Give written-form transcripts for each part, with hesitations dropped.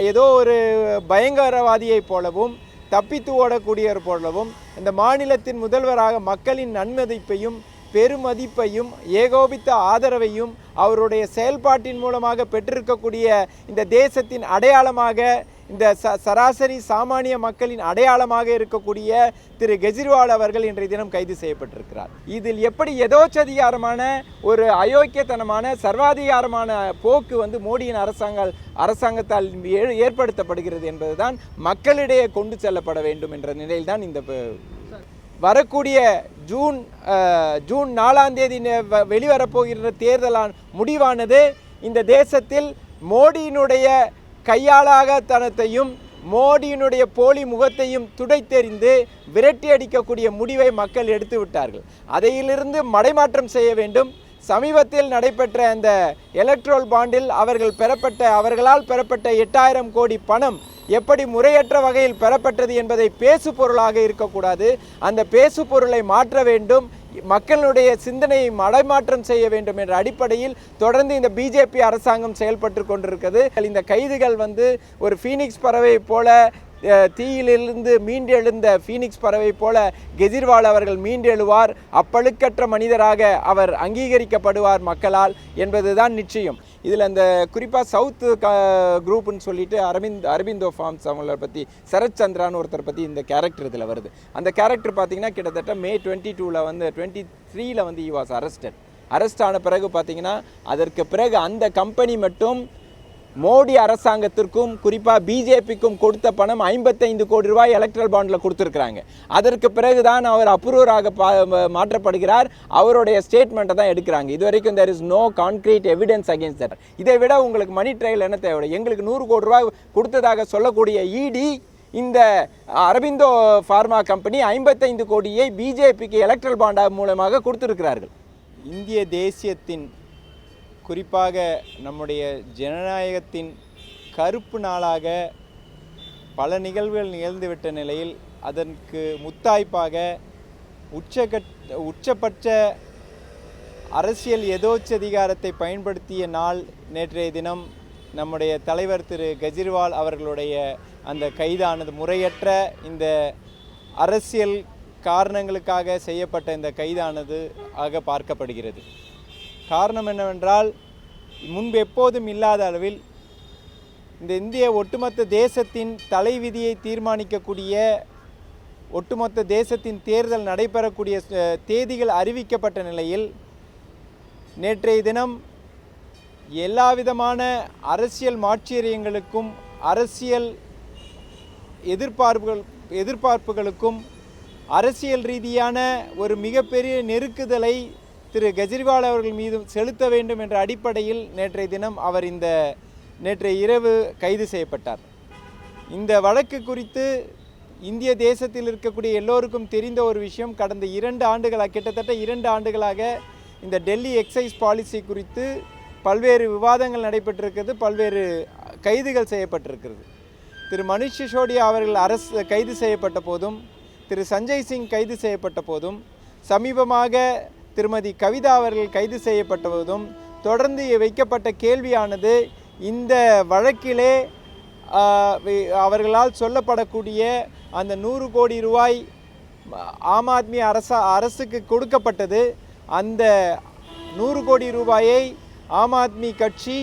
ஏதோ ஒரு பயங்கரவாதியைப் போலவும் தப்பித்து ஓடக்கூடியவர் போலவும் இந்த மாநிலத்தின் முதல்வராக மக்களின் நன்மதிப்பையும் பெருமதிப்பையும் ஏகோபித்த ஆதரவையும் அவருடைய செயல்பாட்டின் மூலமாக பெற்றிருக்கக்கூடிய இந்த தேசத்தின் அடையாளமாக, இந்த சராசரி சாமானிய மக்களின் அடையாளமாக இருக்கக்கூடிய திரு கெஜ்ரிவால் அவர்கள் இன்றைய தினம் கைது செய்யப்பட்டிருக்கிறார். இதில் எப்படி எதோச்சதிகாரமான ஒரு அயோக்கியத்தனமான சர்வாதிகாரமான போக்கு மோடியின் அரசாங்கத்தால் ஏற்படுத்தப்படுகிறது என்பதுதான் மக்களிடையே கொண்டு செல்லப்பட வேண்டும் என்ற நிலையில்தான் இந்த வரக்கூடிய ஜூன் 4ஆம் தேதி வெளிவரப்போகிற தேர்தலான முடிவானது இந்த தேசத்தில் மோடியினுடைய கையாளாகத்தனத்தையும் மோடியினுடைய போலி முகத்தையும் துடைத்தெறிந்து விரட்டி அடிக்கக்கூடிய முடிவை மக்கள் எடுத்து விட்டார்கள். அதையிலிருந்து மடைமாற்றம் செய்ய வேண்டும். சமீபத்தில் நடைபெற்ற அந்த எலக்ட்ரல் பாண்டில் அவர்களால் பெறப்பட்ட 8000 கோடி பணம் எப்படி முறையற்ற வகையில் பெறப்பட்டது என்பதை பேசு பொருளாக இருக்கக்கூடாது. அந்த பேசு பொருளை மாற்ற வேண்டும். மக்களுடைய சிந்தனையை மடைமாற்றம் செய்ய வேண்டும் என்ற அடிப்படையில் தொடர்ந்து இந்த பிஜேபி அரசாங்கம் செயல்பட்டு கொண்டிருக்கிறது. இந்த கைதுகள் ஒரு ஃபீனிக்ஸ் பறவை போல, தீயிலிருந்து மீண்டெழுந்த ஃபீனிக்ஸ் பறவை போல கெஜ்ரிவால் அவர்கள் மீண்டெழுவார். அப்பழுக்கற்ற மனிதராக அவர் அங்கீகரிக்கப்படுவார் மக்களால் என்பதுதான் நிச்சயம். இதில் அந்த குறிப்பாக சவுத் குரூப்னு சொல்லிட்டு அரபிந்தோ ஃபார்ம்ஸ் அவங்கள பற்றி சரத் சந்திரான்னு ஒருத்தர் பற்றி இந்த கேரக்டர் இதில் வருது. அந்த கேரக்டர் பார்த்தீங்கன்னா கிட்டத்தட்ட May 22 23 he was அரெஸ்ட் ஆன பிறகு பார்த்தீங்கன்னா அதற்கு பிறகு அந்த கம்பெனி மட்டும் மோடி அரசாங்கத்திற்கும் குறிப்பாக பிஜேபிக்கும் கொடுத்த பணம் 55 கோடி ரூபாய் எலக்ட்ரல் பாண்டில் கொடுத்துருக்குறாங்க. அதற்கு பிறகுதான் அவர் அப்ரூவராக மாற்றப்படுகிறார். அவருடைய ஸ்டேட்மெண்ட்டை தான் எடுக்கிறாங்க. இது வரைக்கும் there is no concrete evidence against that. இதை விட உங்களுக்கு மணி ட்ரையல் என்ன தேவை? எங்களுக்கு 100 கோடி ரூபாய் கொடுத்ததாக சொல்லக்கூடிய இடி இந்த அரபிந்தோ ஃபார்மா கம்பெனி 55 கோடியை பிஜேபிக்கு எலக்ட்ரல் பாண்டா மூலமாக கொடுத்துருக்கிறார்கள். இந்திய தேசியத்தின் குறிப்பாக நம்முடைய ஜனநாயகத்தின் கருப்பு நாளாக பல நிகழ்வுகள் நிகழ்ந்துவிட்ட நிலையில் அதற்கு முத்தாய்ப்பாக உச்சபட்ச அரசியல் எதோச்சதிகாரத்தை பயன்படுத்திய நாள் நேற்றைய தினம் நம்முடைய தலைவர் திரு கெஜ்ரிவால் அவர்களுடைய அந்த கைதானது முறையற்ற இந்த அரசியல் காரணங்களுக்காக செய்யப்பட்ட இந்த கைதானது ஆக பார்க்கப்படுகிறது. காரணம் என்னவென்றால், முன்பு எப்போதும் இல்லாத அளவில் இந்த இந்திய ஒட்டுமொத்த தேசத்தின் தலைவிதியை தீர்மானிக்கக்கூடிய ஒட்டுமொத்த தேசத்தின் தேர்தல் நடைபெறக்கூடிய தேதிகள் அறிவிக்கப்பட்ட நிலையில் நேற்றைய தினம் எல்லாவிதமான அரசியல் மாற்றீரியங்களுக்கும் அரசியல் எதிர்பார்ப்புகளுக்கும் அரசியல் ரீதியான ஒரு மிகப்பெரிய நெருக்குதலை திரு கெஜ்ரிவால் அவர்கள் மீது செலுத்த வேண்டும் என்ற அடிப்படையில் நேற்றைய தினம் அவர் நேற்றைய இரவு கைது செய்யப்பட்டார். இந்த வழக்கு குறித்து இந்திய தேசத்தில் இருக்கக்கூடிய எல்லோருக்கும் தெரிந்த ஒரு விஷயம், கடந்த 2 ஆண்டுகளாக கிட்டத்தட்ட 2 ஆண்டுகளாக இந்த டெல்லி எக்ஸைஸ் பாலிசி குறித்து பல்வேறு விவாதங்கள் நடைபெற்றிருக்கிறது, பல்வேறு கைதுகள் செய்யப்பட்டிருக்கிறது. திரு மனிஷ் சிசோடியா அவர்கள் கைது செய்யப்பட்ட போதும், திரு சஞ்சய் சிங் கைது செய்யப்பட்ட போதும், சமீபமாக திருமதி கவிதா அவர்கள் கைது செய்யப்பட்ட போதும் தொடர்ந்து வைக்கப்பட்ட கேள்வியானது இந்த வழக்கிலே அவர்களால் சொல்லப்படக்கூடிய அந்த 100 கோடி ரூபாய் ஆம் ஆத்மி அரசுக்கு கொடுக்கப்பட்டது. அந்த 100 கோடி ரூபாயை ஆம் ஆத்மி கட்சி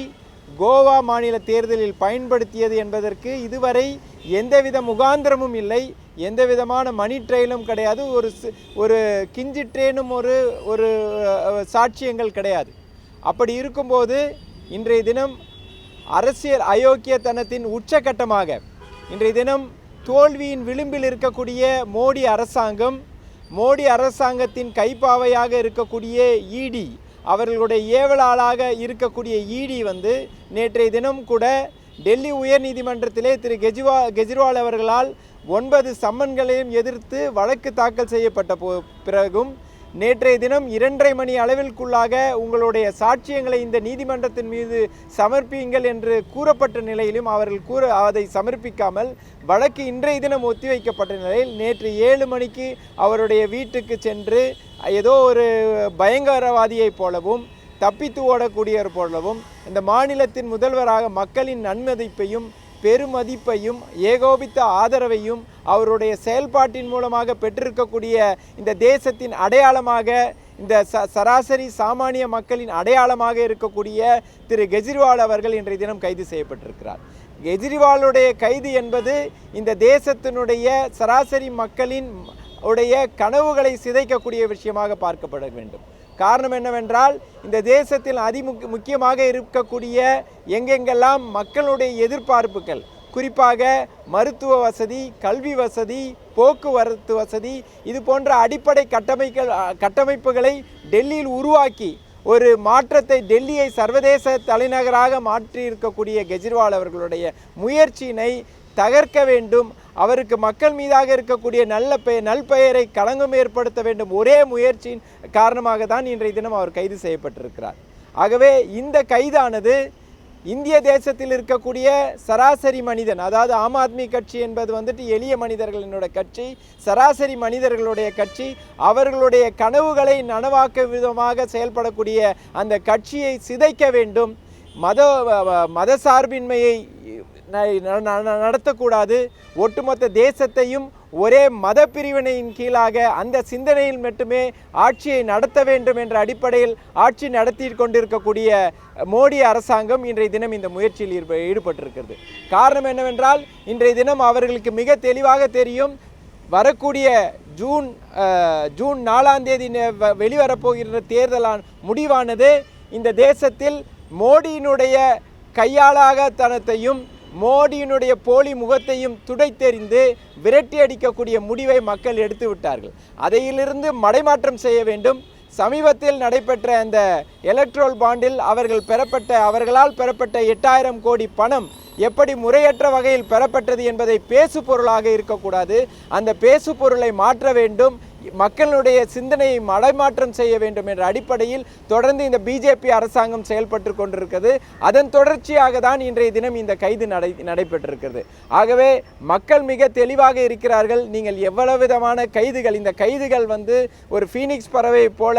கோவா மாநில தேர்தலில் பயன்படுத்தியது என்பதற்கு இதுவரை எந்தவித முகாந்திரமும் இல்லை, எந்த விதமான மணி ட்ரையலும் கிடையாது, ஒரு கிஞ்சிற்றேனும் ஒரு சாட்சியங்கள் கிடையாது. அப்படி இருக்கும்போது இன்றைய தினம் அரசியல் அயோக்கியத்தனத்தின் உச்சகட்டமாக இன்றைய தினம் தோல்வியின் விளிம்பில் இருக்கக்கூடிய மோடி அரசாங்கத்தின் கைப்பாவையாக இருக்கக்கூடிய இடி, அவர்களுடைய ஏவலாளாக இருக்கக்கூடிய இடி நேற்றைய தினம் கூட டெல்லி உயர்நீதிமன்றத்திலே திரு கெஜ்ரிவால் அவர்களால் 9 சம்மன்களையும் எதிர்த்து வழக்கு தாக்கல் செய்யப்பட்ட பிறகும் நேற்றைய தினம் 2:30 மணி அளவிற்குள்ளாக உங்களுடைய சாட்சியங்களை இந்த நீதிமன்றத்தின் மீது சமர்ப்பியுங்கள் என்று கூறப்பட்ட நிலையிலும் அவர்கள் அதை சமர்ப்பிக்காமல் வழக்கு இன்றைய தினம் ஒத்திவைக்கப்பட்ட நிலையில் நேற்று 7 மணிக்கு அவருடைய வீட்டுக்கு சென்று ஏதோ ஒரு பயங்கரவாதியைப் போலவும் தப்பித்து ஓடக்கூடியவர் போலவும் இந்த மாநிலத்தின் முதல்வராக மக்களின் நன்மதிப்பையும் பெருமதிப்பையும் ஏகோபித்த ஆதரவையும் அவருடைய செயல்பாட்டின் மூலமாக பெற்றிருக்கக்கூடிய இந்த தேசத்தின் அடையாளமாக, இந்த சராசரி சாமானிய மக்களின் அடையாளமாக இருக்கக்கூடிய திரு கெஜ்ரிவால் அவர்கள் இன்றைய தினம் கைது செய்யப்பட்டிருக்கிறார். கெஜ்ரிவாலுடைய கைது என்பது இந்த தேசத்தினுடைய சராசரி மக்களின் உடைய கனவுகளை சிதைக்கக்கூடிய விஷயமாக பார்க்கப்பட வேண்டும். காரணம் என்னவென்றால், இந்த தேசத்தில் முக்கியமாக இருக்கக்கூடிய எங்கெங்கெல்லாம் மக்களுடைய எதிர்பார்ப்புகள், குறிப்பாக மருத்துவ வசதி, கல்வி வசதி, போக்குவரத்து வசதி, இது போன்ற அடிப்படை கட்டமைப்புகளை டெல்லியில் உருவாக்கி ஒரு மாற்றத்தை, டெல்லியை சர்வதேச தலைநகராக மாற்றி இருக்கக்கூடிய கெஜ்ரிவால் அவர்களுடைய முயற்சியினை தகர்க்க வேண்டும். அவருக்கு மக்கள் மீதாக இருக்கக்கூடிய நல்பெயரை களங்கம் ஏற்படுத்த வேண்டும். ஒரே முயற்சியின் காரணமாக தான் இன்றைய தினம் அவர் கைது செய்யப்பட்டிருக்கிறார். ஆகவே இந்த கைதானது இந்திய தேசத்தில் இருக்கக்கூடிய சராசரி மனிதன், அதாவது ஆம் ஆத்மி கட்சி என்பது எளிய மனிதர்களினுடைய கட்சி, சராசரி மனிதர்களுடைய கட்சி, அவர்களுடைய கனவுகளை நனவாக்க விதமாக செயல்படக்கூடிய அந்த கட்சியை சிதைக்க வேண்டும். மதசார்பின்மையை நடத்தக்கூடாது. ஒட்டுமொத்த தேசத்தையும் ஒரே மத பிரிவினையின் கீழாக அந்த சிந்தனையில் மட்டுமே ஆட்சியை நடத்த வேண்டும் என்ற அடிப்படையில் ஆட்சி நடத்தி கொண்டிருக்கக்கூடிய மோடி அரசாங்கம் இன்றைய தினம் இந்த முயற்சியில் ஈடுபட்டிருக்கிறது. காரணம் என்னவென்றால், இன்றைய தினம் அவர்களுக்கு மிக தெளிவாக தெரியும், வரக்கூடிய ஜூன் 4ஆம் தேதி வெளிவரப்போகிற தேர்தலான முடிவானது இந்த தேசத்தில் மோடியினுடைய கையாளாகத்தனத்தையும் மோடியினுடைய போலி முகத்தையும் துடைத்தெறிந்து விரட்டி அடிக்கக்கூடிய முடிவை மக்கள் எடுத்து விட்டார்கள். அதையிலிருந்து மடைமாற்றம் செய்ய வேண்டும். சமீபத்தில் நடைபெற்ற அந்த எலக்ட்ரோல் பாண்டில் அவர்களால் பெறப்பட்ட 8000 கோடி பணம் எப்படி முறையற்ற வகையில் பெறப்பட்டது என்பதை பேசு பொருளாக இருக்கக்கூடாது. அந்த பேசு பொருளை மாற்ற வேண்டும். மக்களுடைய சிந்தனையை மடைமாற்றம் செய்ய வேண்டும் என்ற அடிப்படையில் தொடர்ந்து இந்த பிஜேபி அரசாங்கம் செயல்பட்டு கொண்டிருக்கிறது. அதன் தொடர்ச்சியாக தான் இன்றைய தினம் இந்த கைது நடைபெற்றிருக்கிறது. ஆகவே மக்கள் மிக தெளிவாக இருக்கிறார்கள். நீங்கள் எவ்வளவு விதமான கைதுகள், இந்த கைதுகள் ஒரு ஃபீனிக்ஸ் பறவை போல,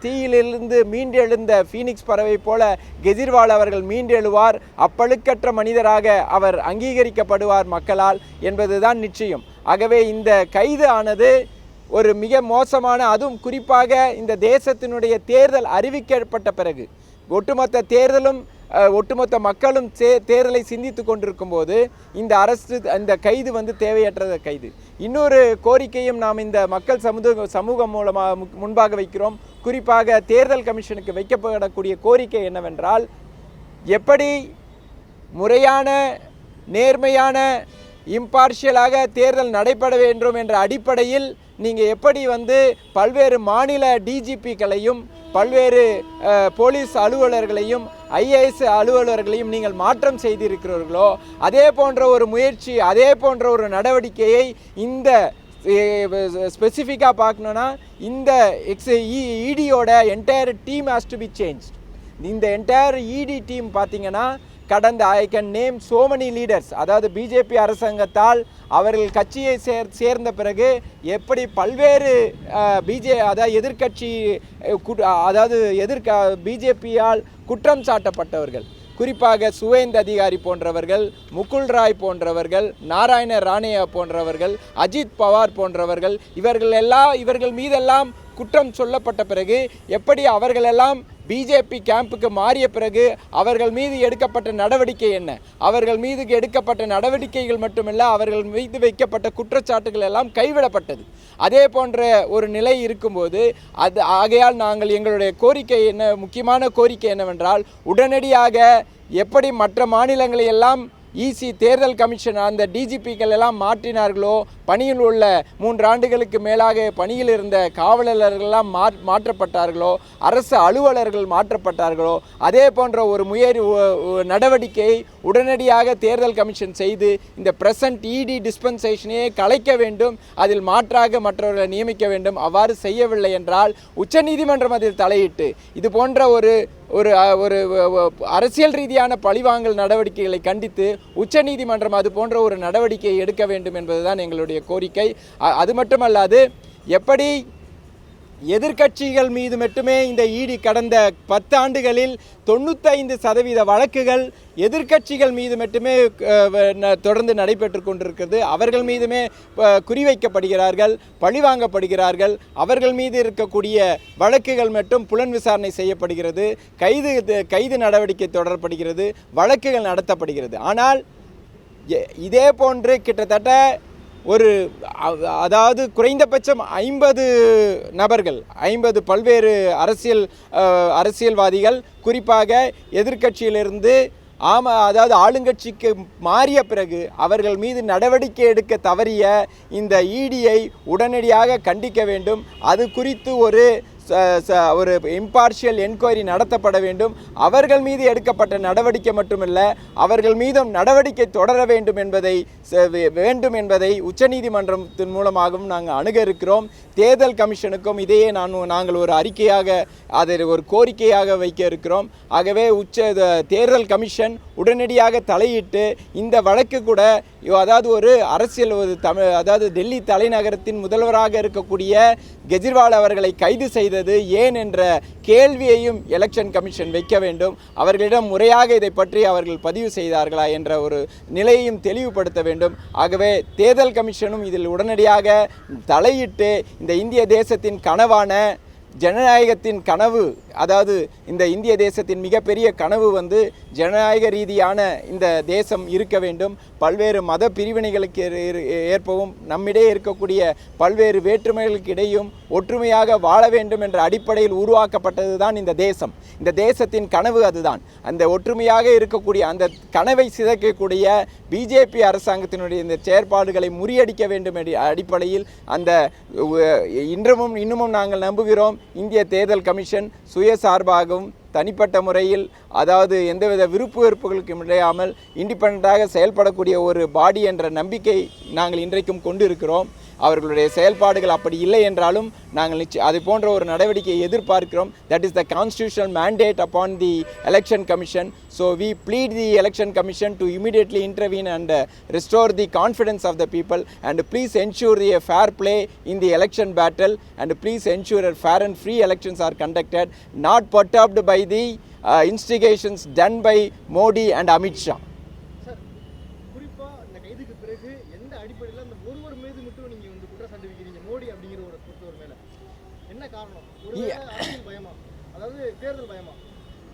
தீயிலிருந்து மீண்டெழுந்த ஃபீனிக்ஸ் பறவை போல கெஜ்ரிவால் அவர்கள் மீண்டெழுவார். அப்பழுக்கற்ற மனிதராக அவர் அங்கீகரிக்கப்படுவார் மக்களால் என்பதுதான் நிச்சயம். ஆகவே இந்த கைது ஆனது ஒரு மிக மோசமான, அதுவும் குறிப்பாக இந்த தேசத்தினுடைய தேர்தல் அறிவிக்கப்பட்ட பிறகு ஒட்டுமொத்த மக்களும் தேர்தலை சிந்தித்து கொண்டிருக்கும் போது இந்த கைது தேவையற்ற கைது. இன்னொரு கோரிக்கையும் நாம் இந்த மக்கள் சமூகம் மூலமாக முன்பாக வைக்கிறோம். குறிப்பாக தேர்தல் கமிஷனுக்கு வைக்கப்படக்கூடிய கோரிக்கை என்னவென்றால், எப்படி முறையான, நேர்மையான, இம்பார்ஷியலாக தேர்தல் நடைபெற வேண்டும் என்ற அடிப்படையில் நீங்கள் எப்படி பல்வேறு மாநில டிஜிபிக்களையும் பல்வேறு போலீஸ் அலுவலர்களையும் ஐஏஎஸ் அலுவலர்களையும் நீங்கள் மாற்றம் செய்திருக்கிறீர்களோ, அதே போன்ற ஒரு முயற்சி, அதே போன்ற ஒரு நடவடிக்கையை இந்த ஸ்பெசிஃபிக்காக பார்க்கணுன்னா இந்த இடியோட entire team has to be change. இந்த என்டையர் இடி டீம் பார்த்தீங்கன்னா கடந்த I can name so many leaders, அதாவது பிஜேபி அரசாங்கத்தால் அவர்கள் கட்சியை சேர்ந்த பிறகு எப்படி பல்வேறு எதிர்கட்சி பிஜேபியால் குற்றம் சாட்டப்பட்டவர்கள், குறிப்பாக சுவேந்த் அதிகாரி போன்றவர்கள், முகுல் ராய் போன்றவர்கள், நாராயண ராணேயா போன்றவர்கள், அஜித் பவார் போன்றவர்கள், இவர்கள் மீதெல்லாம் குற்றம் சொல்லப்பட்ட பிறகு எப்படி அவர்களெல்லாம் பிஜேபி கேம்புக்கு மாறிய பிறகு அவர்கள் மீது எடுக்கப்பட்ட நடவடிக்கை என்ன? அவர்கள் மீது எடுக்கப்பட்ட நடவடிக்கைகள் மட்டுமல்ல, அவர்கள் மீது வைக்கப்பட்ட குற்றச்சாட்டுகள் எல்லாம் கைவிடப்பட்டது. அதே போன்ற ஒரு நிலை இருக்கும்போது ஆகையால் நாங்கள் எங்களுடைய கோரிக்கை முக்கியமான கோரிக்கை என்னவென்றால், உடனடியாக எப்படி மற்ற மாநிலங்களை எல்லாம் தேர்தல் கமிஷன் அந்த டிஜிபிக்கள் எல்லாம் மாற்றினார்களோ, பணியில் உள்ள 3 ஆண்டுகளுக்கு மேலாக பணியில் இருந்த காவலர்களெல்லாம் மாற்றப்பட்டார்களோ, அரசு அலுவலர்கள் மாற்றப்பட்டார்களோ, அதே போன்ற ஒரு நடவடிக்கையை உடனடியாக தேர்தல் கமிஷன் செய்து இந்த பிரசன்ட் இடி டிஸ்பென்சேஷனையே கலைக்க வேண்டும். அதில் மாற்றாக மற்றவர்களை நியமிக்க வேண்டும். அவ்வாறு செய்யவில்லை என்றால் உச்சநீதிமன்றம் அதில் தலையிட்டு இது போன்ற ஒரு அரசியல் ரீதியான பழிவாங்கல் நடவடிக்கைகளை கண்டித்து உச்சநீதிமன்றம் அது போன்ற ஒரு நடவடிக்கையை எடுக்க வேண்டும் என்பதுதான் எங்களுடைய கோரிக்கை. அது மட்டுமல்லாது, எப்படி எதிர்க்கட்சிகள் மீது மட்டுமே இந்த இடி கடந்த 10 ஆண்டுகளில் 95% வழக்குகள் எதிர்க்கட்சிகள் மீது மட்டுமே தொடர்ந்து நடைபெற்று கொண்டிருக்கிறது. அவர்கள் மீதுமே குறிவைக்கப்படுகிறார்கள், பழிவாங்கப்படுகிறார்கள். அவர்கள் மீது இருக்கக்கூடிய வழக்குகள் மட்டும் புலன் விசாரணை செய்யப்படுகிறது, கைது நடவடிக்கை தொடரப்படுகிறது, வழக்குகள் நடத்தப்படுகிறது. ஆனால் இதே போன்று கிட்டத்தட்ட அதாவது குறைந்தபட்சம் 50 நபர்கள், 50 பல்வேறு அரசியல்வாதிகள் குறிப்பாக எதிர்க்கட்சியிலிருந்து அதாவது ஆளுங்கட்சிக்கு மாறிய பிறகு அவர்கள் மீது நடவடிக்கை எடுக்க தவறிய இந்த இடியை உடனடியாக கண்டிக்க வேண்டும். அது குறித்து ஒரு இம்பார்ஷியல் என்கொயரி நடத்தப்பட வேண்டும். அவர்கள் மீது எடுக்கப்பட்ட நடவடிக்கை மட்டுமல்ல, அவர்கள் மீதும் நடவடிக்கை தொடர வேண்டும் என்பதை உச்சநீதிமன்றத்தின் மூலமாகவும் நாங்கள் அணுக இருக்கிறோம். தேர்தல் கமிஷனுக்கும் இதையே நாங்கள் ஒரு அறிக்கையாக, அதை ஒரு கோரிக்கையாக வைக்க இருக்கிறோம். ஆகவே தேர்தல் கமிஷன் உடனடியாக தலையிட்டு இந்த வழக்கு கூட, அதாவது ஒரு அரசியல் அதாவது டெல்லி தலைநகரத்தின் முதல்வராக இருக்கக்கூடிய கெஜ்ரிவால் அவர்களை கைது செய்தது ஏன் என்ற கேள்வியையும் எலெக்ஷன் கமிஷன் வைக்க வேண்டும். அவர்களிடம் முறையாக இதை பற்றி அவர்கள் பதிவு செய்தார்களா என்ற ஒரு நிலையையும் தெளிவுபடுத்த வேண்டும். ஆகவே தேர்தல் கமிஷனும் இதில் உடனடியாக தலையிட்டு இந்த இந்திய தேசத்தின் கனவான ஜனநாயகத்தின் கனவு, அதாவது இந்த இந்திய தேசத்தின் மிகப்பெரிய கனவு ஜனநாயக ரீதியான இந்த தேசம் இருக்க வேண்டும். பல்வேறு மத பிரிவினைகளுக்கு ஏற்பவும் நம்மிடையே இருக்கக்கூடிய பல்வேறு வேற்றுமைகளுக்கு இடையும் ஒற்றுமையாக வாழ வேண்டும் என்ற அடிப்படையில் உருவாக்கப்பட்டது தான் இந்த தேசம். இந்த தேசத்தின் கனவு அதுதான். அந்த ஒற்றுமையாக இருக்கக்கூடிய அந்த கனவை சிதைக்கக்கூடிய பிஜேபி அரசாங்கத்தினுடைய இந்த செயற்பாடுகளை முறியடிக்க வேண்டும் என்ற அடிப்படையில் இன்னமும் நாங்கள் நம்புகிறோம் இந்திய தேர்தல் கமிஷன் சுயசார்பாகவும் தனிப்பட்ட முறையில், அதாவது எந்தவித விருப்பு வெறுப்புகளுக்கும் இடையாமல் இண்டிபெண்டாக செயல்படக்கூடிய ஒரு பாடி என்ற நம்பிக்கை நாங்கள் இன்றைக்கும் கொண்டு இருக்கிறோம். அவர்களுடைய செயல்பாடுகள் அப்படி இல்லை என்றாலும் நாங்கள் அது போன்ற ஒரு நடவடிக்கையை எதிர்பார்க்கிறோம். That is the constitutional mandate upon the election commission. So we plead the election commission to immediately intervene and restore the confidence of the people, and please ensure a fair play in the election battle, and please ensure that fair and free elections are conducted, not perturbed by the instigations done by Modi and Amit Shah.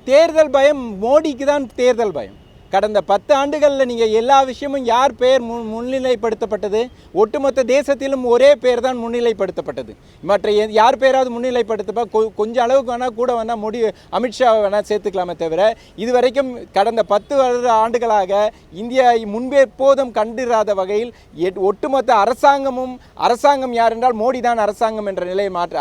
தேர்தல் பயம் மோடிக்கு தான் தேர்தல் பயம். கடந்த 10 ஆண்டுகளில் நீங்கள் எல்லா விஷயமும் யார் பெயர் முன்னிலைப்படுத்தப்பட்டது? ஒட்டுமொத்த தேசத்திலும் ஒரே பெயர் தான் முன்னிலைப்படுத்தப்பட்டது. மற்ற யார் பெயராவது முன்னிலைப்படுத்தப்ப கொஞ்சம் அளவுக்கு வேணால் கூட வேணால் மோடி அமித்ஷா வேணால் சேர்த்துக்கலாமே தவிர, இதுவரைக்கும் கடந்த 10 ஆண்டுகளாக இந்தியா முன்பே எப்போதும் கண்டிராத வகையில் ஒட்டுமொத்த அரசாங்கம் யார் என்றால் மோடி தான் அரசாங்கம் என்ற நிலையை மாற்ற,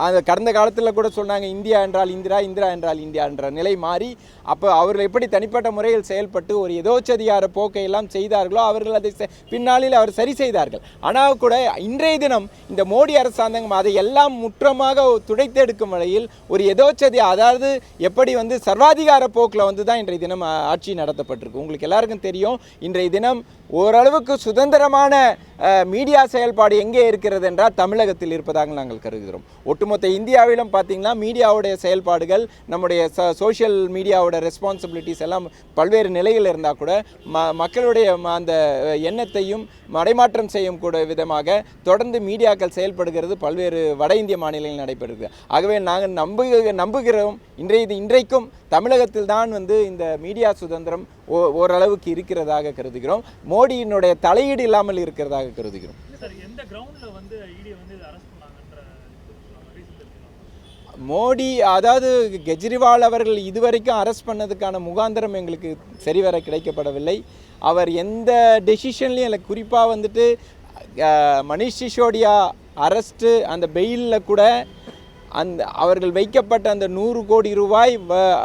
அது கடந்த காலத்தில் கூட சொன்னாங்க இந்தியா என்றால் இந்திரா, இந்திரா என்றால் இந்தியா என்ற நிலை மாறி, அப்போ அவர்கள் எப்படி தனிப்பட்ட முறையில் செயல்பட்டு ஒரு எதோச்சதிகார போக்கை எல்லாம் செய்தார்களோ அவர்கள் அதை பின்னாளில் அவர் சரி செய்தார்கள். ஆனால் கூட இன்றைய தினம் இந்த மோடி அரசாங்கம் அதை எல்லாம் முற்றமாக துடைத்தெடுக்கும் வகையில் ஒரு எதோச்சதி, அதாவது எப்படி சர்வாதிகார போக்கில் தான் இன்றைய தினம் ஆட்சி நடத்தப்பட்டிருக்கு. உங்களுக்கு எல்லாருக்கும் தெரியும், இன்றைய தினம் ஓரளவுக்கு சுதந்திரமான மீடியா செயல்பாடு எங்கே இருக்கிறது என்றால் தமிழகத்தில் இருப்பதாக நாங்கள் கருதுகிறோம். ஒட்டுமொத்த இந்தியாவிலும் பார்த்தீங்கன்னா மீடியாவுடைய செயல்பாடுகள், நம்முடைய சோஷியல் மீடியாவோட ரெஸ்பான்சிபிலிட்டிஸ் எல்லாம் பல்வேறு நிலையில் இருந்தால் கூட மக்களுடைய அந்த எண்ணத்தையும் மடைமாற்றம் செய்யும் கூட விதமாக தொடர்ந்து மீடியாக்கள் செயல்படுகிறது பல்வேறு வட இந்திய மாநிலங்களில் நடைபெறுகிறது. ஆகவே நாங்கள் நம்புகிறோம் இன்றைக்கும் தமிழகத்தில் தான் இந்த மீடியா சுதந்திரம் ஓரளவுக்கு இருக்கிறதாக கருதுகிறோம். மோடியினுடைய தலையீடு இல்லாமல் இருக்கிறதாக கருதுகிறோம். மோடி, அதாவது கெஜ்ரிவால் அவர்கள் இதுவரைக்கும் அரெஸ்ட் பண்ணதுக்கான முகாந்திரம் எங்களுக்கு சரிவர கிடைக்கப்படவில்லை. அவர் எந்த டெசிஷன்லையும் இல்லை, குறிப்பாக மனிஷ் சிசோடியா அரெஸ்ட்டு அந்த பெயிலில் கூட அவர்கள் வைக்கப்பட்ட அந்த 100 கோடி ரூபாய்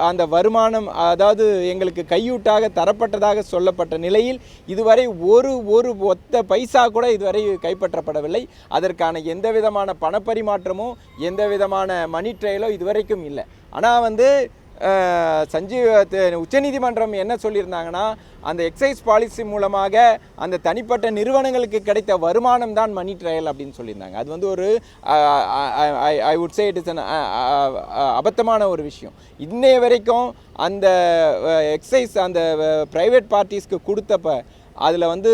அந்த வருமானம், அதாவது எங்களுக்கு கையூட்டாக தரப்பட்டதாக சொல்லப்பட்ட நிலையில் இதுவரை ஒரு ஒத்த பைசா கூட இதுவரை கைப்பற்றப்படவில்லை. அதற்கான எந்த விதமான பணப்பரிமாற்றமோ எந்த விதமான மணி ட்ரையலோ இதுவரைக்கும் இல்லை. ஆனால் உச்சநீதிமன்றம் என்ன சொல்லியிருந்தாங்கன்னா, அந்த எக்ஸைஸ் பாலிசி மூலமாக அந்த தனிப்பட்ட நிறுவனங்களுக்கு கிடைத்த வருமானம் தான் மணி ட்ரையல் அப்படின்னு சொல்லியிருந்தாங்க. அது வந்து ஒரு I would say it is அபத்தமான ஒரு விஷயம். இன்னைய வரைக்கும் அந்த எக்ஸைஸ் அந்த ப்ரைவேட் பார்ட்டிஸ்க்கு கொடுத்தப்ப அதில் வந்து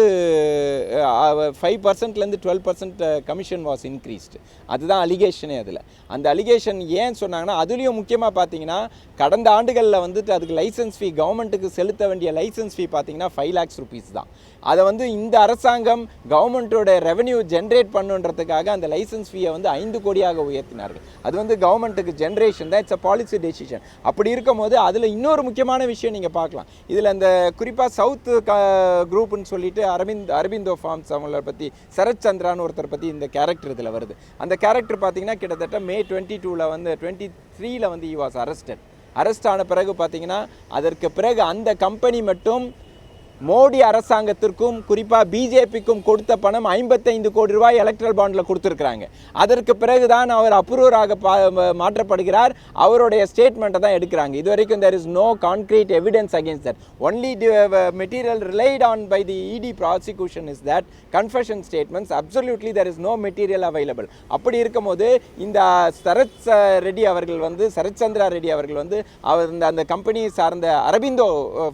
5%லேருந்து 12% கமிஷன் வாஸ் இன்க்ரீஸ்டு. அதுதான் அலிகேஷனே. அந்த அலிகேஷன் ஏன் சொன்னாங்கன்னா, அதுலேயும் முக்கியமாக பார்த்தீங்கன்னா கடந்த ஆண்டுகளில் வந்துட்டு அதுக்கு லைசன்ஸ் ஃபீ கவர்மெண்ட்டுக்கு செலுத்த வேண்டிய லைசன்ஸ் ஃபீ பார்த்தீங்கன்னா 5 lakhs rupees தான். அதை வந்து இந்த அரசாங்கம் கவர்மெண்ட்டோட ரெவன்யூ ஜென்ரேட் பண்ணுன்றதுக்காக அந்த லைசன்ஸ் ஃபீயை வந்து 5 கோடியாக உயர்த்தினார்கள். அது வந்து கவர்மெண்ட்டுக்கு ஜென்ரேஷன் தான், இட்ஸ் அ பாலிசி டெசிஷன். அப்படி இருக்கும் போது அதில் இன்னொரு முக்கியமான விஷயம் நீங்கள் பார்க்கலாம். இதில் அந்த குறிப்பாக சவுத் குரூப்னு சொல்லிட்டு அரபிந்தோ ஃபார்ம்ஸ் அவங்கள பற்றி சரத் சந்திரான்னு ஒருத்தர் பற்றி இந்த கேரக்டர் இதில் வருது. அந்த கேரக்டர் பார்த்தீங்கன்னா கிட்டத்தட்ட May 22 வந்து 23 வந்து he was அரெஸ்ட் ஆன பிறகு பார்த்தீங்கன்னா அதற்கு பிறகு அந்த கம்பெனி மட்டும் மோடி அரசாங்கத்திற்கும் குறிப்பாக பிஜேபிக்கும் கொடுத்த பணம் 55 கோடி ரூபாய் எலக்ட்ரல் பாண்டில் கொடுத்துருக்குறாங்க. அதற்கு பிறகு தான் அவர் அப்ரூவராக மாற்றப்படுகிறார். அவருடைய ஸ்டேட்மெண்ட்டை தான் எடுக்கிறாங்க. இது வரைக்கும் there is no concrete evidence against that. Only material relied on by the ED prosecution is that confession statements. Absolutely there is no material available. அப்படி இருக்கும்போது இந்த சரத் சந்திரா ரெட்டி அவர்கள் வந்து அவர் அந்த கம்பெனி சார்ந்த அரபிந்தோ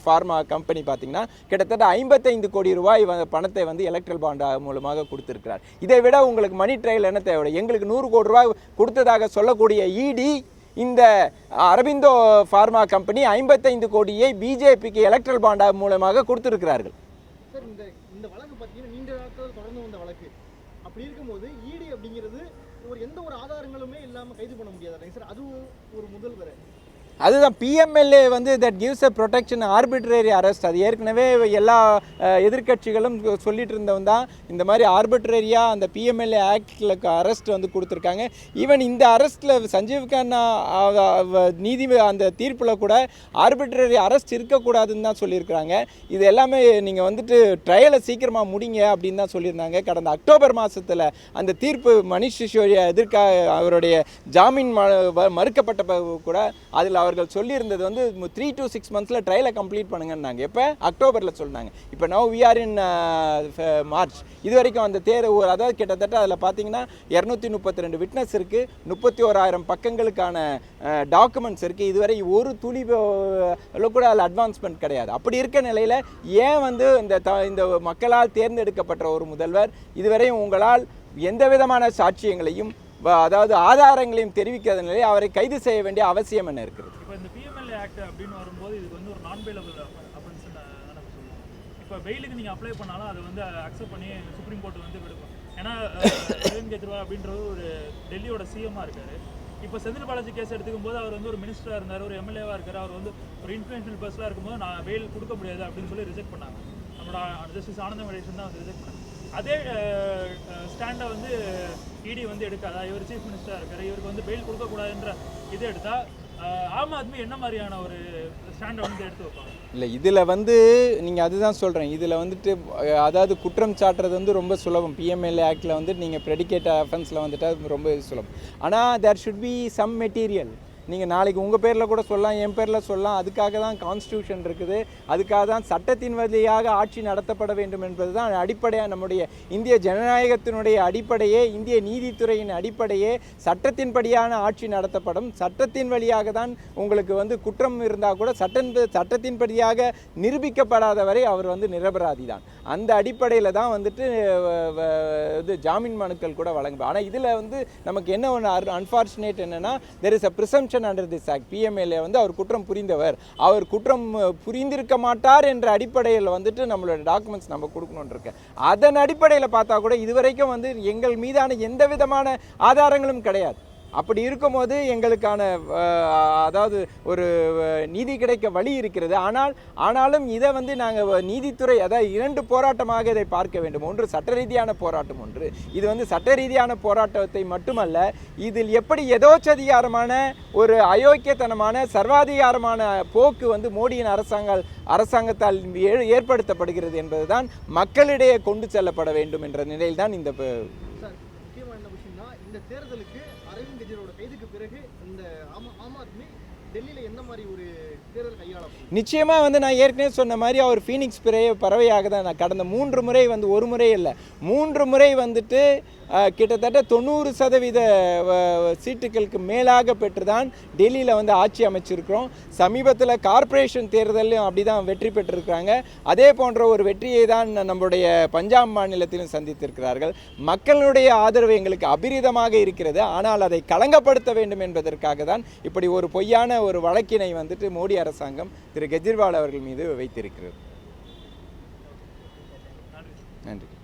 ஃபார்மா கம்பெனி பார்த்தீங்கன்னா கிட்டத்தட்ட 55 கோடி ரூபாய் பணத்தை வந்து எலக்ட்ரல் பாண்ட் மூலமாக கொடுத்திருக்கிறார். இதை விட உங்களுக்கு மணி ட்ரையல் என்ன தேவை? எங்களுக்கு 100 கோடி ரூபாய் கொடுத்ததாக சொல்லக்கூடிய இடி இந்த அரபிந்தோ ஃபார்மா கம்பெனி 55 கோடியை பிஜேபிக்கு எலக்ட்ரல் பாண்ட் மூலமாக கொடுத்திருக்கிறார்கள். சார், இந்த வழக்கு பார்த்தீங்கன்னா நீண்ட நாட்கள் தொடர்ந்து வந்த வழக்கு. அப்படி இருக்கும்போது இடி அப்படிங்கிறது எந்த ஒரு ஆதாரங்களுமே இல்லாமல் கைது பண்ண முடியாது சார். அது ஒரு முதல்வர் அதுதான் பிஎம்எல்ஏ வந்து that gives a protection arbitrary arrest. அது ஏற்கனவே எல்லா எதிர்கட்சிகளும் சொல்லிட்டு இருந்தவன் தான் இந்த மாதிரி ஆர்பிட்ரரியாக அந்த பிஎம்எல்ஏ ஆக்டில் அரெஸ்ட் வந்து கொடுத்துருக்காங்க. ஈவன் இந்த அரெஸ்ட்டில் சஞ்சீவ் கண்ணா அந்த தீர்ப்பில் கூட ஆர்பிட்ரரி அரெஸ்ட் இருக்கக்கூடாதுன்னு தான் சொல்லியிருக்கிறாங்க. இது எல்லாமே நீங்கள் வந்துட்டு ட்ரையலை சீக்கிரமாக முடிங்க அப்படின்னு தான் சொல்லியிருந்தாங்க. கடந்த அக்டோபர் மாதத்தில் அந்த தீர்ப்பு மணிஷ் சிசோடியா அவருடைய ஜாமீன் மறுக்கப்பட்ட கூட அதில் அவர்கள் சொல்லியிருந்தது வந்து 3 to 6 months ட்ரையலை கம்ப்ளீட் பண்ணுங்கன்னாங்க. எப்போ? அக்டோபரில் சொன்னாங்க. இப்போ now we are in March. இது வரைக்கும் அந்த அதாவது கிட்டத்தட்ட அதில் பார்த்தீங்கன்னா 232 விட்னஸ் இருக்குது, 31,000 பக்கங்களுக்கான டாக்குமெண்ட்ஸ் இருக்குது. இதுவரை ஒரு துளி கூட அதில் அட்வான்ஸ்மெண்ட் கிடையாது. அப்படி இருக்க நிலையில் ஏன் வந்து இந்த மக்களால் தேர்ந்தெடுக்கப்பட்ட ஒரு முதல்வர் இதுவரையும் உங்களால் எந்த விதமான சாட்சியங்களையும் அதாவது ஆதாரங்களையும் தெரிவிக்காத நிலையை அவரை கைது செய்ய வேண்டிய அவசியம் என்ன இருக்கிறது? இப்போ இந்த பிஎம்எல்ஏ ஆக்ட் அப்படின்னு வரும்போது இது வந்து ஒரு நான் பெயிலபிள் அஃபென்ஸ் சொல்லுவாங்க. இப்போ பெயிலுக்கு நீங்கள் அப்ளை பண்ணாலும் அதை வந்து அக்செப்ட் பண்ணி சுப்ரீம் கோர்ட் வந்து விடுக்கும். ஏன்னா அரவிந்த் கெஜ்ரிவால் அப்படின்றது ஒரு டெல்லியோட சிஎம்மாக இருக்காரு. இப்போ செந்தில் பாலாஜி கேஸ் எடுத்துக்கும் போது அவர் வந்து ஒரு மினிஸ்டராக இருந்தார், ஒரு எம்எல்ஏவாக இருக்கார். அவர் வந்து ஒரு இன்ஃப்ளூயன்ஷியல் பர்சனாக இருக்கும்போது நான் பெயில் கொடுக்க முடியாது அப்படின்னு சொல்லி ரிஜெக்ட் பண்ணாங்க. நம்மளோட ஜஸ்டிஸ் ஆனந்த வெங்கடேசன் தான் வந்து ரிஜெக்ட் பண்ணாங்க. அதே ஸ்டாண்டை வந்து இடி வந்து எடுக்காதா? இவர் சீஃப் மினிஸ்டராக இருக்கார், இவருக்கு வந்து பெயில் கொடுக்கக்கூடாதுன்ற இது எடுத்தால் ஆம் ஆத்மி என்ன மாதிரியான ஒரு ஸ்டாண்டை வந்து எடுத்து வைப்பாங்க? இல்லை, இதில் வந்து நீங்கள் அதுதான் சொல்கிறேன். இதில் வந்துட்டு அதாவது குற்றம் சாட்டுறது வந்து ரொம்ப சுலபம். பிஎம்எல்ஏ ஆக்டில் வந்துட்டு நீங்கள் ப்ரெடிகேட் அஃபென்ஸில் வந்துட்டு ரொம்ப சுலபம். ஆனால் there should be some material. நீங்கள் நாளைக்கு உங்கள் பேரில் கூட சொல்லலாம், என் பேரில் சொல்லலாம். அதுக்காக தான் கான்ஸ்டியூஷன் இருக்குது. அதுக்காக தான் சட்டத்தின் வழியாக ஆட்சி நடத்தப்பட வேண்டும் என்பது தான் அடிப்படையாக நம்முடைய இந்திய ஜனநாயகத்தினுடைய அடிப்படையே, இந்திய நீதித்துறையின் அடிப்படையே சட்டத்தின்படியான ஆட்சி நடத்தப்படும். சட்டத்தின் வழியாக தான் உங்களுக்கு வந்து குற்றம் இருந்தால் கூட சட்டத்தின்படியாக நிரூபிக்கப்படாத வரை அவர் வந்து நிரபராதி தான். அந்த அடிப்படையில் தான் வந்துட்டு இது ஜாமீன் மனுக்கள் கூட வழங்கும். ஆனால் இதில் வந்து நமக்கு என்ன ஒன்று அன்ஃபார்ச்சுனேட் என்னென்னா, there is a presumption under this act. PMLA வந்து அவர் குற்றம் புரிந்தவர், அவர் குற்றம் புரிந்திருக்க மாட்டார் என்ற அடிப்படையில் வந்துட்டு நம்மளோட டாக்குமெண்ட்ஸ் நம்ம கொடுக்கணும்னு இருக்கு. அதன் அடிப்படையில் பார்த்தா கூட இதுவரைக்கும் வந்து எங்கள் மீதான எந்த விதமான ஆதாரங்களும் கிடையாது. அப்படி இருக்கும்போது எங்களுக்கான அதாவது ஒரு நீதி கிடைக்க வழி இருக்கிறது. ஆனாலும் இதை வந்து நாங்கள் நீதித்துறை அதாவது 2 போராட்டமாக இதை பார்க்க வேண்டும். ஒன்று சட்ட ரீதியான போராட்டம், ஒன்று இது வந்து சட்ட ரீதியான போராட்டத்தை மட்டுமல்ல, இதில் எப்படி எதோச்சதிகாரமான ஒரு அயோக்கியத்தனமான சர்வாதிகாரமான போக்கு வந்து மோடியின் அரசாங்கத்தால் ஏற்படுத்தப்படுகிறது என்பதுதான் மக்களிடையே கொண்டு செல்லப்பட வேண்டும் என்ற நிலையில் தான் இந்த முக்கியமான விஷயம் தான் இந்த தேர்தலுக்கு அரவிந்த் கெஜ்ரிவாலோட கைதுக்கு பிறகு இந்த ஆம் ஆத்மி டெல்லியில எந்த மாதிரி ஒரு தேர்தல் கையாளப்படும்? நிச்சயமாக வந்து நான் ஏற்கனவே சொன்ன மாதிரி அவர் ஃபீனிக்ஸ் பறவையாக தான் நான் கடந்த 3 முறை வந்து ஒரு முறை இல்லை 3 முறை வந்துட்டு கிட்டத்தட்ட 90% சீட்டுகளுக்கு மேலாக பெற்று தான் டெல்லியில் வந்து ஆட்சி அமைச்சிருக்கிறோம். சமீபத்தில் கார்ப்பரேஷன் தேர்தலையும் அப்படி தான் வெற்றி பெற்றிருக்கிறாங்க. அதே போன்ற ஒரு வெற்றியை தான் நம்முடைய பஞ்சாப் மாநிலத்திலும் சந்தித்திருக்கிறார்கள். மக்களுடைய ஆதரவு எங்களுக்கு அபிரிதமாக இருக்கிறது. ஆனால் அதை களங்கப்படுத்த வேண்டும் என்பதற்காக தான் இப்படி ஒரு பொய்யான ஒரு வழக்கினை வந்துட்டு மோடி அரசாங்கம் திரு கெஜ்ரிவால் அவர்கள் மீது வைத்திருக்கிறது. நன்றி.